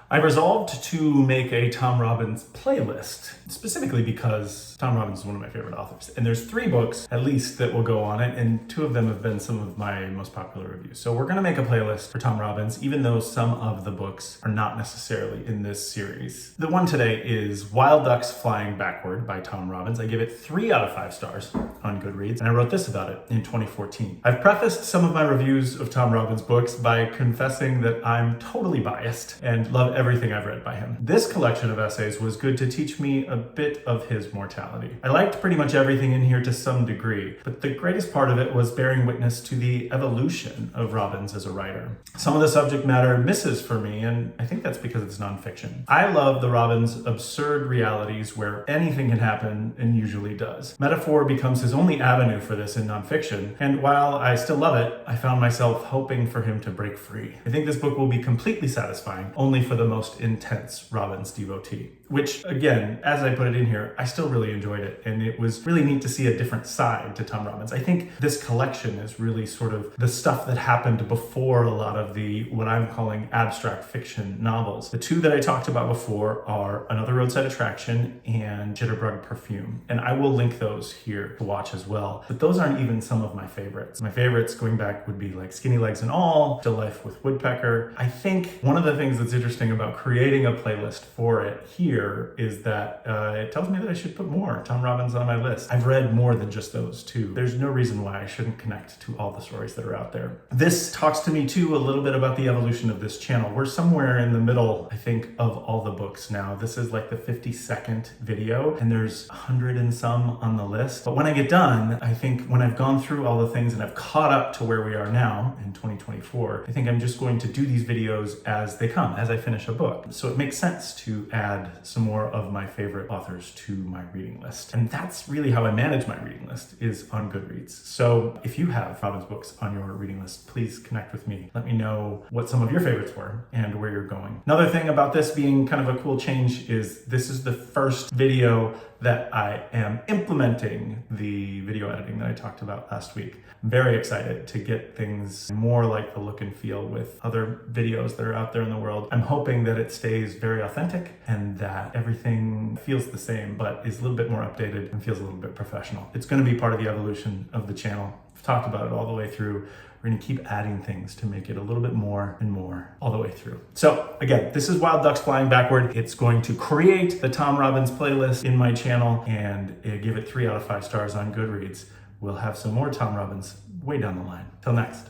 I resolved to make a Tom Robbins playlist, specifically because Tom Robbins is one of my favorite authors. And there's 3 books, at least, that will go on it, and 2 of them have been some of my most popular reviews. So we're gonna make a playlist for Tom Robbins, even though some of the books are not necessarily in this series. The one today is Wild Ducks Flying Backward by Tom Robbins. I give it 3 out of 5 stars on Goodreads, and I wrote this about it in 2014. I've prefaced some of my reviews of Tom Robbins books by confessing that I'm totally biased and love everything I've read by him. This collection of essays was good to teach me a bit of his mortality. I liked pretty much everything in here to some degree, but the greatest part of it was bearing witness to the evolution of Robbins as a writer. Some of the subject matter misses for me, and I think that's because it's nonfiction. I love the Robbins absurd realities where anything can happen and usually does. Metaphor becomes his only avenue for this in nonfiction, and while I still love it, I found myself hoping for him to break free. I think this book will be completely satisfying, only for the most intense Robbins devotee. Which, again, as I put it in here, I still really enjoyed it, and it was really neat to see a different side to Tom Robbins. I think this collection is really sort of the stuff that happened before a lot of the, what I'm calling abstract fiction novels. The 2 that I talked about before are Another Roadside Attraction and Jitterbug Perfume, and I will link those here to watch as well. But those aren't even some of my favorites. My favorites going back would be like Skinny Legs and All, Still Life with Woodpecker. I think one of the things that's interesting about creating a playlist for it here is that it tells me that I should put more Tom Robbins on my list. I've read more than just those 2. There's no reason why I shouldn't connect to all the stories that are out there. This talks to me too a little bit about the evolution of this channel. We're somewhere in the middle, I think, of all the books now. This is like the 52nd video, and there's 100 and some on the list. But when I get done, I think when I've gone through all the things and I've caught up to where we are now in 2024, I think I'm just going to do these videos as they come, as I finish a book. So it makes sense to add some more of my favorite authors to my reading list. And that's really how I manage my reading list, is on Goodreads. So if you have Robbins books on your reading list, please connect with me. Let me know what some of your favorites were and where you're going. Another thing about this being kind of a cool change is this is the first video that I am implementing the video editing that I talked about last week. I'm very excited to get things more like the look and feel with other videos that are out there in the world. I'm hoping that it stays very authentic and that everything feels the same, but is a little bit more updated and feels a little bit professional. It's going to be part of the evolution of the channel. I've talked about it all the way through. We're going to keep adding things to make it a little bit more and more all the way through. So again, this is Wild Ducks Flying Backward. It's going to create the Tom Robbins playlist in my channel and give it 3 out of 5 stars on Goodreads. We'll have some more Tom Robbins way down the line. Till next.